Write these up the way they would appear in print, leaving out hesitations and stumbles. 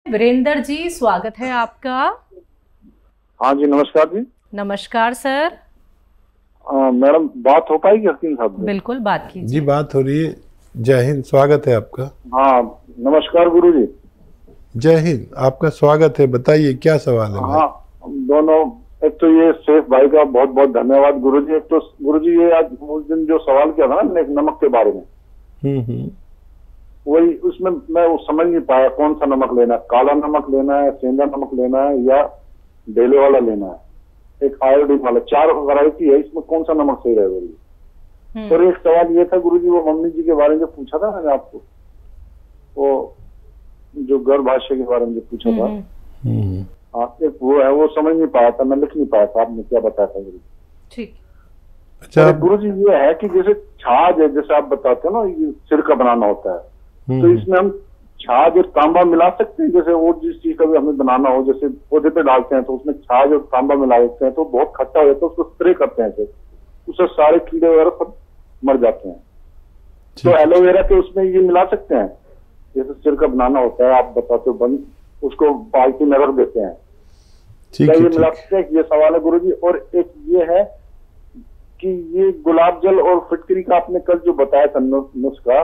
वीरेंद्र जी, स्वागत है आपका। हाँ जी, नमस्कार जी। नमस्कार सर। मैडम, बात हो पाएगी हकीम साहब से? बिल्कुल, बात कीजिए जी, बात हो रही है। जय हिंद, स्वागत है आपका। हाँ, नमस्कार गुरु जी। जय हिंद, आपका स्वागत है। बताइए क्या सवाल है भाई? हाँ, दोनों। एक तो ये सेफ भाई का बहुत बहुत धन्यवाद गुरु जी। एक तो गुरु जी, ये आज उस दिन जो सवाल किया था ना नमक के बारे में, वही उसमें मैं वो समझ नहीं पाया कौन सा नमक लेना है। काला नमक लेना है, सेंधा नमक लेना है, या डेले वाला लेना है, एक आयोडीन वाला। 4 वैरायटी है, इसमें कौन सा नमक सही रहेगा? और एक सवाल ये था गुरु जी, वो मम्मी जी के बारे में जो पूछा था मैंने आपको, वो जो गर्भाशय के बारे में जो पूछा था, हाँ, एक वो है, वो समझ नहीं पाया था, मैं लिख नहीं पाया था, आपने क्या बताया था गुरु? ठीक। अच्छा गुरु जी, ये है कि जैसे छाछ है, जैसे आप बताते हैं ना, ये सिर का बनाना होता है, तो इसमें हम छाछ और तांबा मिला सकते हैं? जैसे और जिस चीज का भी हमें बनाना हो, जैसे पौधे पे डालते हैं तो उसमें छाछ और तांबा मिला देते हैं तो बहुत खट्टा हो जाता है, उसको स्प्रे करते हैं, उससे सारे कीड़े वगैरह सब मर जाते हैं। तो एलोवेरा के उसमें ये मिला सकते हैं? जैसे सिर का बनाना होता है, आप बताते हो, बंद उसको बाल्टी में रख देते हैं, क्या ये मिला सकते हैं? ये सवाल है गुरु जी। और एक ये है कि ये गुलाब जल और फिटकरी का आपने कल जो बताया था नुस्खा,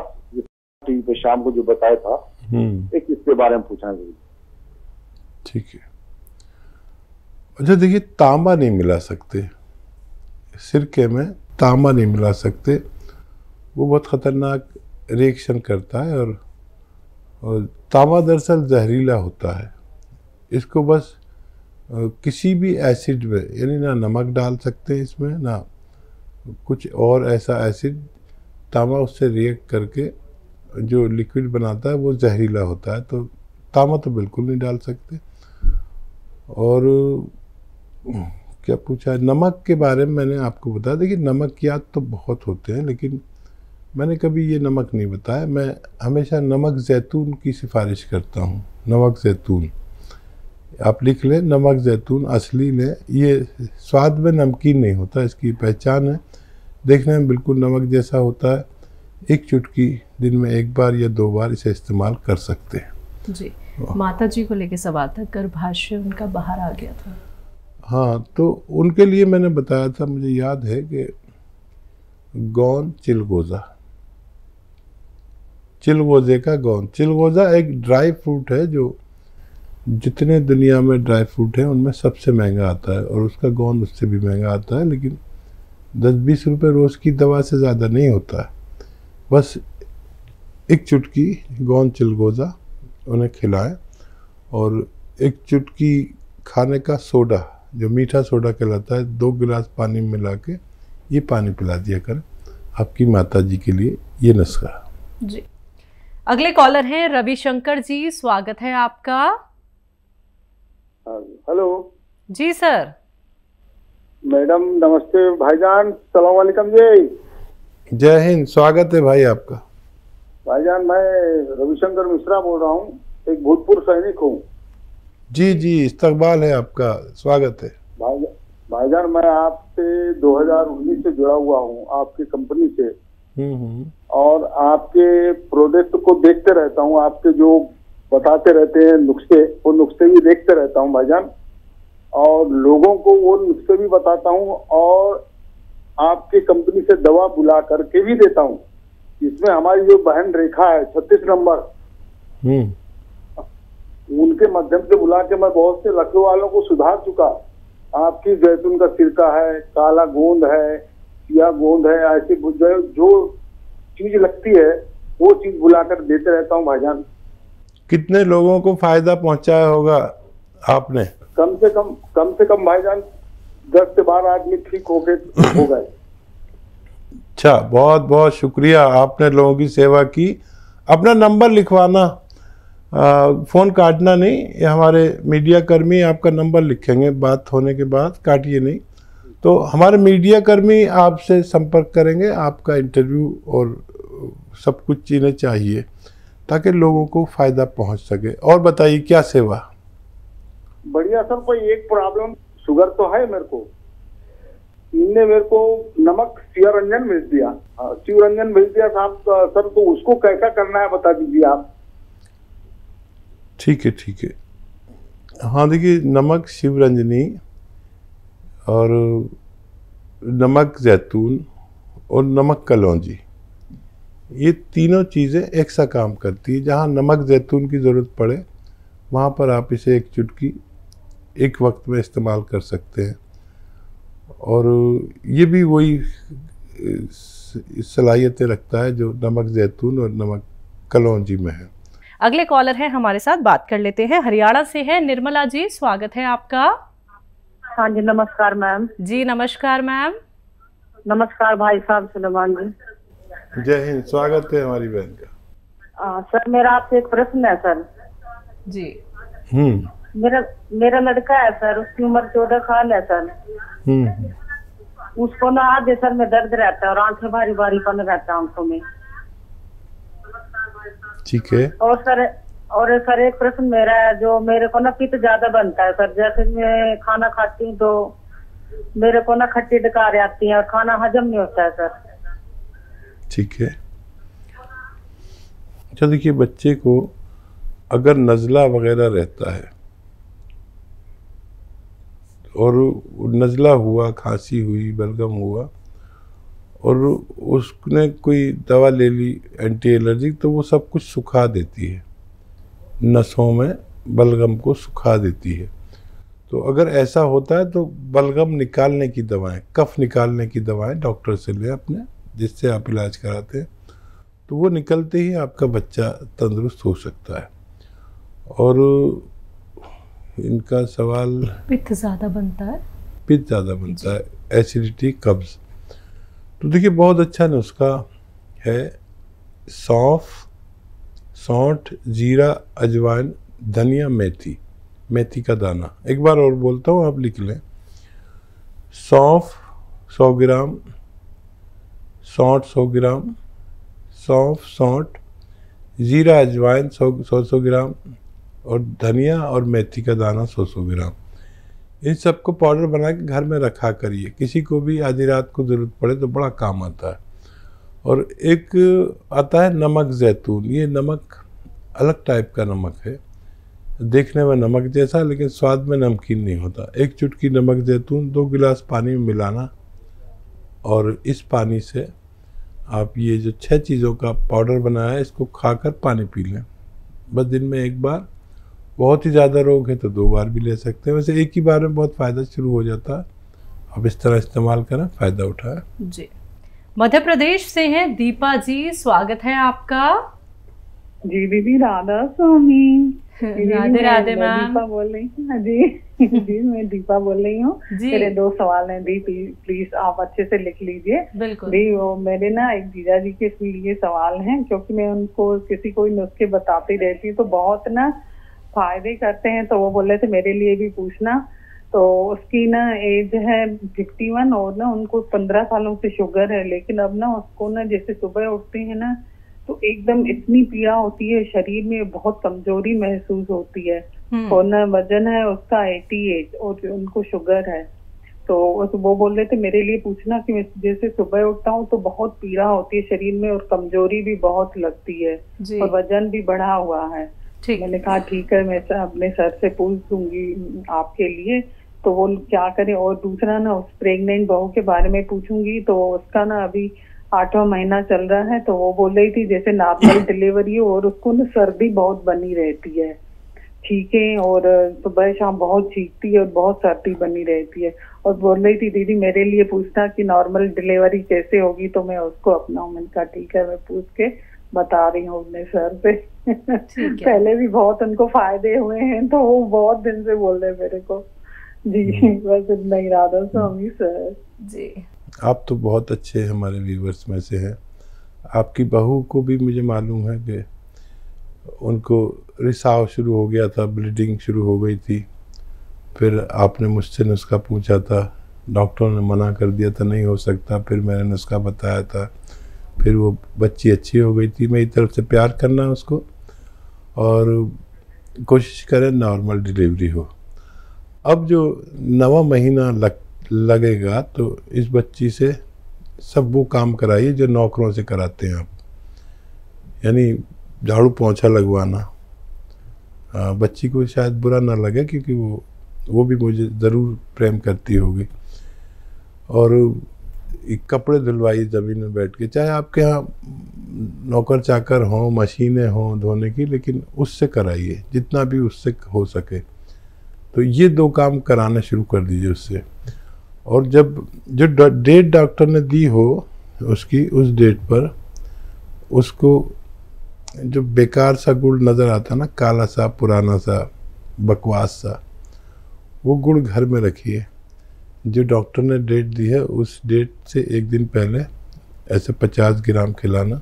टीवी पे शाम को जो बताया था, एक इसके बारे में पूछा है। ठीक है। अच्छा देखिए, तांबा नहीं मिला सकते सिरके में, तांबा नहीं मिला सकते, वो बहुत खतरनाक रिएक्शन करता है। और तांबा दरअसल जहरीला होता है। इसको बस किसी भी एसिड में, यानी ना नमक डाल सकते हैं इसमें, ना कुछ और ऐसा एसिड, तांबा उससे रिएक्ट करके जो लिक्विड बनाता है वो जहरीला होता है, तो तांबा तो बिल्कुल नहीं डाल सकते। और क्या पूछा है नमक के बारे में? मैंने आपको बताया। देखिए, नमकियात तो बहुत होते हैं, लेकिन मैंने कभी ये नमक नहीं बताया। मैं हमेशा नमक जैतून की सिफारिश करता हूँ। नमक जैतून आप लिख लें, नमक जैतून असली लें। ये स्वाद में नमकीन नहीं होता, इसकी पहचान है, देखने में बिल्कुल नमक जैसा होता है। एक चुटकी दिन में 1 बार या 2 बार इसे इस्तेमाल कर सकते हैं। जी, माता जी को लेके सवाल था, गर्भाशय उनका बाहर आ गया था। हाँ, तो उनके लिए मैंने बताया था, मुझे याद है कि गौन चिलगोज़ा, चिलगोज़े का गौन। चिलगोज़ा एक ड्राई फ्रूट है जो जितने दुनिया में ड्राई फ्रूट है उनमें सबसे महंगा आता है, और उसका गौन उससे भी महंगा आता है, लेकिन 10-20 रुपये रोज़ की दवा से ज़्यादा नहीं होता है। बस एक चुटकी गौन चिलगोज़ा उन्हें खिलाएं, और एक चुटकी खाने का सोडा, जो मीठा सोडा कहलाता है, 2 गिलास पानी में मिला के ये पानी पिला दिया करें आपकी माता जी के लिए। ये नुस्खा जी। अगले कॉलर हैं रविशंकर जी, स्वागत है आपका। हेलो जी सर। मैडम, नमस्ते भाईजान, सलाम वालेकुम जी। जय हिंद, स्वागत है भाई आपका। भाईजान, मैं रविशंकर मिश्रा बोल रहा हूँ, एक भूतपूर्व सैनिक हूँ। जी जी, इस्तकबाल है आपका, स्वागत है। भाईजान, मैं आपसे 2019 से जुड़ा हुआ हूँ, आपकी कंपनी से, और आपके प्रोडक्ट को देखते रहता हूँ। आपके जो बताते रहते हैं नुस्खे, वो नुस्खे भी देखते रहता हूँ भाईजान, और लोगों को वो नुस्खे भी बताता हूँ, और आपकी कंपनी से दवा बुला करके भी देता हूँ। इसमें हमारी जो बहन रेखा है 36 नंबर, उनके माध्यम से बुला के मैं बहुत से लखनऊ वालों को सुधार चुका। आपकी जैतून का सिरका है, काला गोंद है, सिया गोंद है, ऐसी जो चीज लगती है वो चीज बुलाकर देते रहता हूँ भाईजान। कितने लोगों को फायदा पहुंचाया होगा आपने? कम से कम भाईजान 10 से 12 आदमी ठीक हो गए। अच्छा, बहुत बहुत शुक्रिया, आपने लोगों की सेवा की। अपना नंबर लिखवाना, फ़ोन काटना नहीं, ये हमारे मीडिया कर्मी आपका नंबर लिखेंगे बात होने के बाद, काटिए नहीं। तो हमारे मीडिया कर्मी आपसे संपर्क करेंगे, आपका इंटरव्यू और सब कुछ चीज़ें चाहिए ताकि लोगों को फ़ायदा पहुंच सके। और बताइए क्या सेवा? बढ़िया सर, कोई एक प्रॉब्लम, शुगर तो है मेरे को, इनने मेरे को नमक शिवरंजन भेज दिया, शिवरंजन भेज दिया साहब सर, तो उसको कैसा करना है बता दीजिए आप। ठीक है, ठीक है। हाँ देखिए, नमक शिवरंजनी और नमक जैतून और नमक कलौंजी, ये तीनों चीज़ें एक सा काम करती है। जहाँ नमक जैतून की ज़रूरत पड़े वहाँ पर आप इसे एक चुटकी एक वक्त में इस्तेमाल कर सकते हैं, और ये भी वही सलाहियतें रखता है जो नमक जैतून और नमक कलौंजी में है। अगले कॉलर है हमारे साथ, बात कर लेते हैं। हरियाणा से है निर्मला जी, स्वागत है आपका। हाँ जी, नमस्कार मैम। जी नमस्कार मैम। नमस्कार भाई साहब सुलेमान जी। जय हिंद, स्वागत है हमारी बहन का। सर मेरा आपसे एक प्रश्न है सर। जी। मेरा लड़का है सर, उसकी उम्र 14 साल है सर। उसको ना आधे सर में दर्द रहता है और आंखें भारी भारीपन रहता है आंखों में। ठीक है। और सर एक प्रश्न मेरा है, जो मेरे को ना पित्त ज्यादा बनता है सर। जैसे मैं खाना खाती हूँ तो मेरे को ना खट्टी डकार आती है और खाना हजम नहीं होता है सर। ठीक है। अच्छा देखिए, बच्चे को अगर नज़ला वगैरह रहता है और नज़ला हुआ, खांसी हुई, बलगम हुआ और उसने कोई दवा ले ली एंटी एलर्जिक, तो वो सब कुछ सुखा देती है, नसों में बलगम को सुखा देती है। तो अगर ऐसा होता है तो बलगम निकालने की दवाएं, कफ निकालने की दवाएं डॉक्टर से लें अपने, जिससे आप इलाज कराते हैं, तो वो निकलते ही आपका बच्चा तंदुरुस्त हो सकता है। और इनका सवाल, पित्त ज़्यादा बनता है, पित्त ज़्यादा बनता है, एसिडिटी, कब्ज़, तो देखिए बहुत अच्छा नुस्खा है। सौंठ, जीरा, अजवाइन, धनिया, मेथी का दाना। एक बार और बोलता हूँ, आप लिख लें। सौंफ 100 ग्राम, सौंठ 100 ग्राम, सौंठ, जीरा अजवाइन 100 ग्राम और धनिया और मेथी का दाना 100 ग्राम। इन सबको पाउडर बना के घर में रखा करिए, किसी को भी आधी रात को ज़रूरत पड़े तो बड़ा काम आता है। और एक आता है नमक जैतून, ये नमक अलग टाइप का नमक है, देखने में नमक जैसा लेकिन स्वाद में नमकीन नहीं होता। एक चुटकी नमक जैतून 2 गिलास पानी में मिलाना और इस पानी से आप ये जो 6 चीज़ों का पाउडर बनाया है इसको खाकर पानी पी लें, बस दिन में एक बार। बहुत ही ज़्यादा रोग है तो 2 बार भी ले सकते हैं। वैसे एक ही बार में बहुत फ़ायदा शुरू हो जाता है। आप इस तरह इस्तेमाल करें, फ़ायदा उठाएं। जी। मध्य प्रदेश से हैं दीपा जी, स्वागत है आपका। जी दीदी, राधा स्वामी। राधे राधे मैम। दीपा बोल रही हूँ जी। मैं दीपा बोल रही हूँ। मेरे 2 सवाल हैं दी, प्लीज आप अच्छे से लिख लीजिए। बिल्कुल दी। वो मेरे ना एक जीजा जी के लिए सवाल हैं, क्योंकि मैं उनको किसी कोई नुस्खे बताती रहती हूँ तो बहुत ना फायदे करते हैं, तो वो बोल रहे थे मेरे लिए भी पूछना। तो उसकी ना एज है 51 और ना उनको 15 सालों से शुगर है, लेकिन अब ना उसको ना जैसे सुबह उठते हैं ना तो एकदम इतनी पीड़ा होती है, शरीर में बहुत कमजोरी महसूस होती है। और ना वजन है उसका 88 और उनको शुगर है। तो वो बोल रहे थे मेरे लिए पूछना कि जैसे सुबह उठता हूँ तो बहुत पीड़ा होती है शरीर में और कमजोरी भी बहुत लगती है और वजन भी बढ़ा हुआ है। मैंने कहा ठीक है, मैं अपने सर से पूछ दूंगी आपके लिए, तो वो क्या करें। और दूसरा ना उस प्रेग्नेंट बहू के बारे में पूछूंगी, तो उसका ना अभी 8वां महीना चल रहा है, तो वो बोल रही थी जैसे नॉर्मल डिलीवरी हो और उसको ना सर्दी बहुत बनी रहती है, ठीक है, और सुबह शाम बहुत चीखती है और बहुत सर्दी बनी रहती है। और बोल रही थी दीदी मेरे लिए पूछना कि नॉर्मल डिलीवरी कैसे होगी, तो मैं उसको अपनाऊं। मैंने कहा ठीक है, मैं पूछ के बता रही हूँ अपने सर पे। पहले भी बहुत उनको फायदे हुए हैं, तो वो बहुत दिन से बोल रहे मेरे को। जी बस इतना ही, राधा स्वामी सर जी। आप तो बहुत अच्छे हमारे व्यूवर्स में से हैं। आपकी बहू को भी मुझे मालूम है कि उनको रिसाव शुरू हो गया था, ब्लीडिंग शुरू हो गई थी, फिर आपने मुझसे नुस्खा पूछा था, डॉक्टरों ने मना कर दिया था नहीं हो सकता, फिर मैंने नुस्खा बताया था, फिर वो बच्ची अच्छी हो गई थी। मेरी तरफ से प्यार करना उसको और कोशिश करें नॉर्मल डिलीवरी हो। अब जो 9वां महीना लगेगा तो इस बच्ची से सब वो काम कराइए जो नौकरों से कराते हैं आप, यानी झाड़ू पोंछा लगवाना, बच्ची को शायद बुरा ना लगे, क्योंकि वो भी मुझे ज़रूर प्रेम करती होगी। और एक कपड़े धुलवाइए ज़मीन में बैठ के, चाहे आपके यहाँ नौकर चाकर हों, मशीनें हों धोने की, लेकिन उससे कराइए जितना भी उससे हो सके। तो ये 2 काम कराना शुरू कर दीजिए उससे। और जब जो डेट डॉक्टर ने दी हो उसकी, उस डेट पर उसको जो बेकार सा गुड़ नज़र आता ना, काला सा पुराना सा बकवास सा, वो गुड़ घर में रखिए। जो डॉक्टर ने डेट दी है उस डेट से 1 दिन पहले ऐसे 50 ग्राम खिलाना,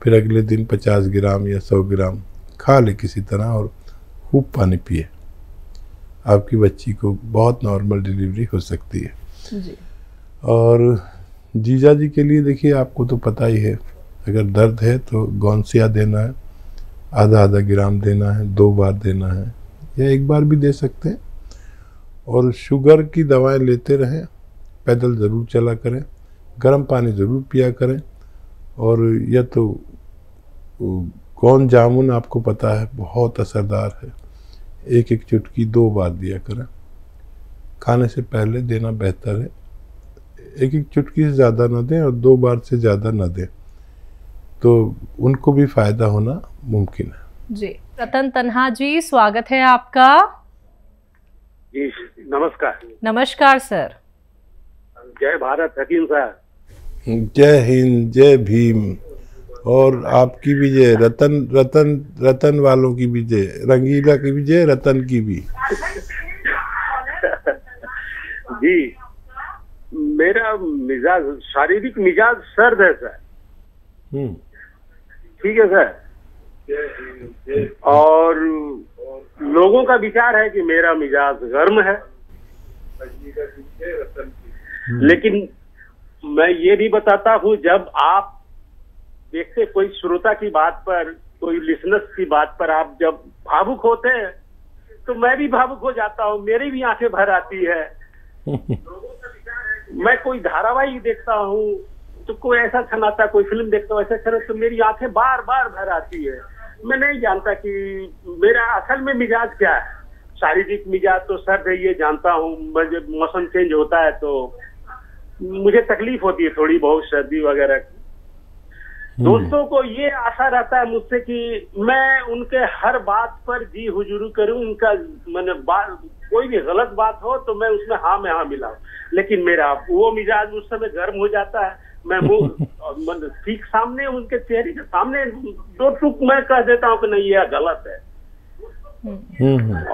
फिर अगले दिन 50 ग्राम या 100 ग्राम खा ले किसी तरह, और खूब पानी पिए। आपकी बच्ची को बहुत नॉर्मल डिलीवरी हो सकती है जी। और जीजा जी के लिए देखिए, आपको तो पता ही है, अगर दर्द है तो गौनसिया देना है, आधा ग्राम देना है, 2 बार देना है या 1 बार भी दे सकते हैं। और शुगर की दवाएं लेते रहें, पैदल ज़रूर चला करें, गर्म पानी ज़रूर पिया करें। और यह तो कौन जामुन आपको पता है, बहुत असरदार है, 1 चुटकी 2 बार दिया करें। खाने से पहले देना बेहतर है। 1 चुटकी से ज़्यादा ना दें और 2 बार से ज़्यादा ना दें, तो उनको भी फ़ायदा होना मुमकिन है जी। रतन तन्हा जी, स्वागत है आपका। जी नमस्कार। नमस्कार सर। जय भारत हकीम साहब। जय हिंद, जय भीम। और आपकी भी जय, रतन वालों की भी जय, रंगीला की भी जय, रतन की भी। जी, मेरा मिजाज, शारीरिक मिजाज सर्द है सर। ठीक है सर। और लोगों का विचार है कि मेरा मिजाज गर्म है, लेकिन मैं ये भी बताता हूँ, जब आप देखते कोई श्रोता की बात पर, कोई लिसनर्स की बात पर आप जब भावुक होते हैं तो मैं भी भावुक हो जाता हूँ, मेरी भी आंखें भर आती है। मैं कोई धारावाहिक देखता हूँ तो कोई ऐसा छनाता, कोई फिल्म देखता हूँ ऐसा छना, तो मेरी आंखें बार बार भर आती है। मैं नहीं जानता कि मेरा असल में मिजाज क्या है। शारीरिक मिजाज तो सर्द है, ये जानता हूँ। जब मौसम चेंज होता है तो मुझे तकलीफ होती है थोड़ी बहुत, सर्दी वगैरह की। दोस्तों को ये आशा रहता है मुझसे कि मैं उनके हर बात पर जी हुजूरी करूं, उनका मैंने कोई भी गलत बात हो तो मैं उसमें हाँ में हाँ मिलाऊं। लेकिन मेरा वो मिजाज उस समय गर्म हो जाता है। मैं मुंह ठीक सामने, उनके चेहरे के सामने 2 टूक मैं कह देता हूँ कि नहीं ये गलत है।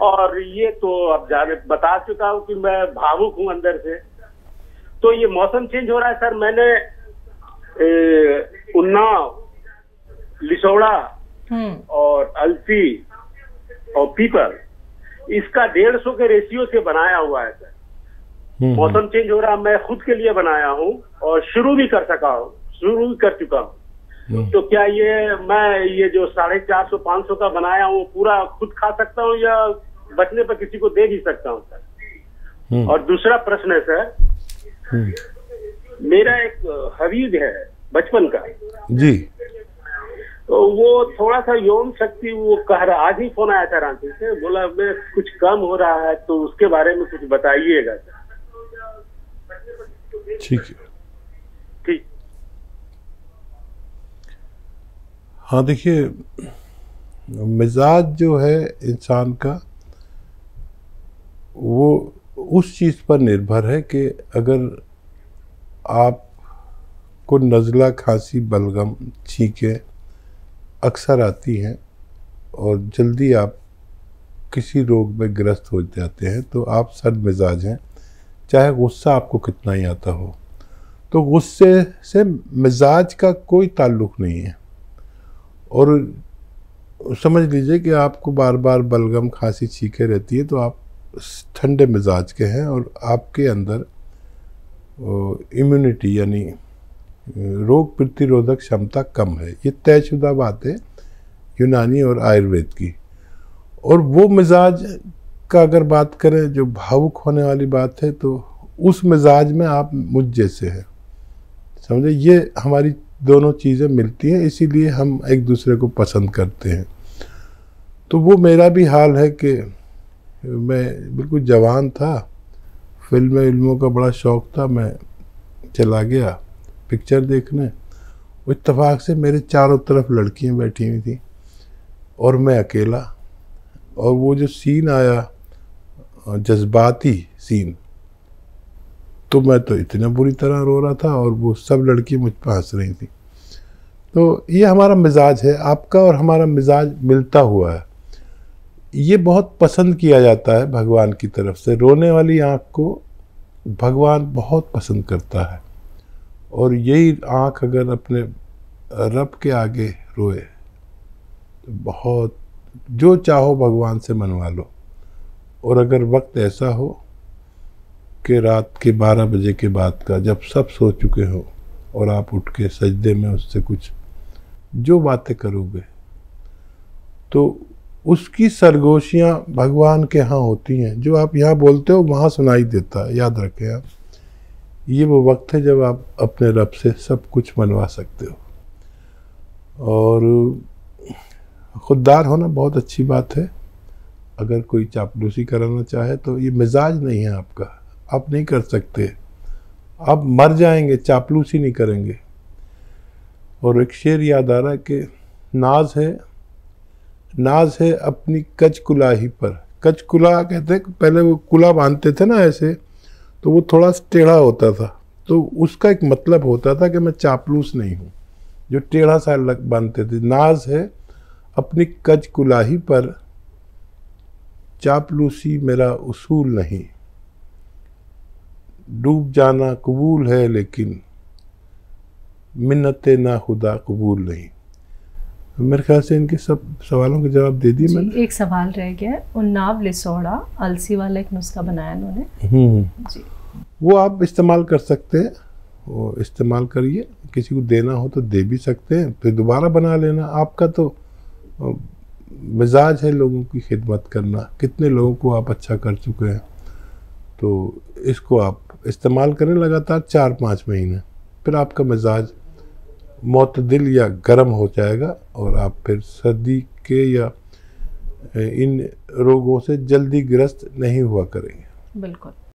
और ये तो अब ज्यादा बता चुका हूँ कि मैं भावुक हूँ अंदर से। तो ये मौसम चेंज हो रहा है सर। मैंने उन्नाव, लिसोड़ा और अलसी और पीपल, इसका 150 के रेशियो से बनाया हुआ है सर। मौसम चेंज हो रहा, मैं खुद के लिए बनाया हूँ और शुरू भी कर चुका हूँ। तो क्या मैं ये जो 450-500 का बनाया हूँ पूरा खुद खा सकता हूँ या बचने पर किसी को दे भी सकता हूँ सर? और दूसरा प्रश्न है सर, मेरा एक हबीब है बचपन का जी, तो वो थोड़ा सा यौन शक्ति वो कह रहा, आज ही फोन आया था रांची से, बोला मैं कुछ कम हो रहा है, तो उसके बारे में कुछ बताइएगा सर। ठीक है। ठीक। हाँ देखिए, मिजाज जो है इंसान का वो उस चीज़ पर निर्भर है कि अगर आपको नज़ला, खांसी, बलगम, छींकें अक्सर आती हैं और जल्दी आप किसी रोग में ग्रस्त हो जाते हैं तो आप सर्द मिजाज हैं, चाहे गुस्सा आपको कितना ही आता हो। तो गुस्से से मिजाज का कोई ताल्लुक़ नहीं है। और समझ लीजिए कि आपको बार बार बलगम, खांसी, छींकें रहती है तो आप ठंडे मिजाज के हैं और आपके अंदर इम्यूनिटी यानी रोग प्रतिरोधक क्षमता कम है। ये तयशुदा बात है यूनानी और आयुर्वेद की। और वो मिजाज का अगर बात करें जो भावुक होने वाली बात है, तो उस मिजाज में आप मुझ जैसे हैं, समझे। ये हमारी दोनों चीज़ें मिलती हैं, इसीलिए हम एक दूसरे को पसंद करते हैं। तो वो मेरा भी हाल है कि मैं बिल्कुल जवान था, फिल्मों का बड़ा शौक़ था, मैं चला गया पिक्चर देखने। इत्तेफाक से मेरे चारों तरफ लड़कियां बैठी हुई थी और मैं अकेला, और वो जो सीन आया जज्बाती सीन, तो मैं तो इतना बुरी तरह रो रहा था और वो सब लड़की मुझ पर हंस रही थी। तो ये हमारा मिजाज है, आपका और हमारा मिजाज मिलता हुआ है। ये बहुत पसंद किया जाता है भगवान की तरफ से। रोने वाली आँख को भगवान बहुत पसंद करता है, और यही आँख अगर अपने रब के आगे रोए तो बहुत, जो चाहो भगवान से मनवा लो। और अगर वक्त ऐसा हो कि रात के 12 बजे के बाद का, जब सब सो चुके हो और आप उठ के सजदे में उससे कुछ जो बातें करोगे, तो उसकी सरगोशियाँ भगवान के यहाँ होती हैं। जो आप यहाँ बोलते हो वहाँ सुनाई देता है। याद रखें आप, ये वो वक्त है जब आप अपने रब से सब कुछ मनवा सकते हो। और खुददार होना बहुत अच्छी बात है। अगर कोई चापलूसी कराना चाहे तो ये मिजाज नहीं है आपका, आप नहीं कर सकते, आप मर जाएंगे, चापलूसी नहीं करेंगे। और एक शेर याद आ रहा है कि नाज है अपनी कच कुलाही पर। कच कुला कहते हैं, पहले वो कुला बांधते थे ना ऐसे, तो वो थोड़ा टेढ़ा होता था, तो उसका एक मतलब होता था कि मैं चापलूस नहीं हूँ, जो टेढ़ा सा बांधते थे। नाज है अपनी कच कुलाही पर, चापलूसी मेरा उसूल नहीं। डूब जाना कबूल है लेकिन मिन्नते ना खुदा कबूल नहीं। मेरे ख्याल से इनके सब सवालों के जवाब दे दिए मैंने। एक सवाल रह गया है, उन्नाव लिसोड़ा अलसी वाला एक नुस्खा बनाया इन्होंने जी, वो आप इस्तेमाल कर सकते हैं, वो इस्तेमाल करिए। किसी को देना हो तो दे भी सकते हैं, फिर दोबारा बना लेना। आपका तो मिजाज है लोगों की खिदमत करना, कितने लोगों को आप अच्छा कर चुके हैं। तो इसको आप इस्तेमाल करें लगातार 4-5 महीने, फिर आपका मिजाज मोतदिल या गर्म हो जाएगा और आप फिर सर्दी के या इन रोगों से जल्दी ग्रस्त नहीं हुआ करेंगे। बिल्कुल।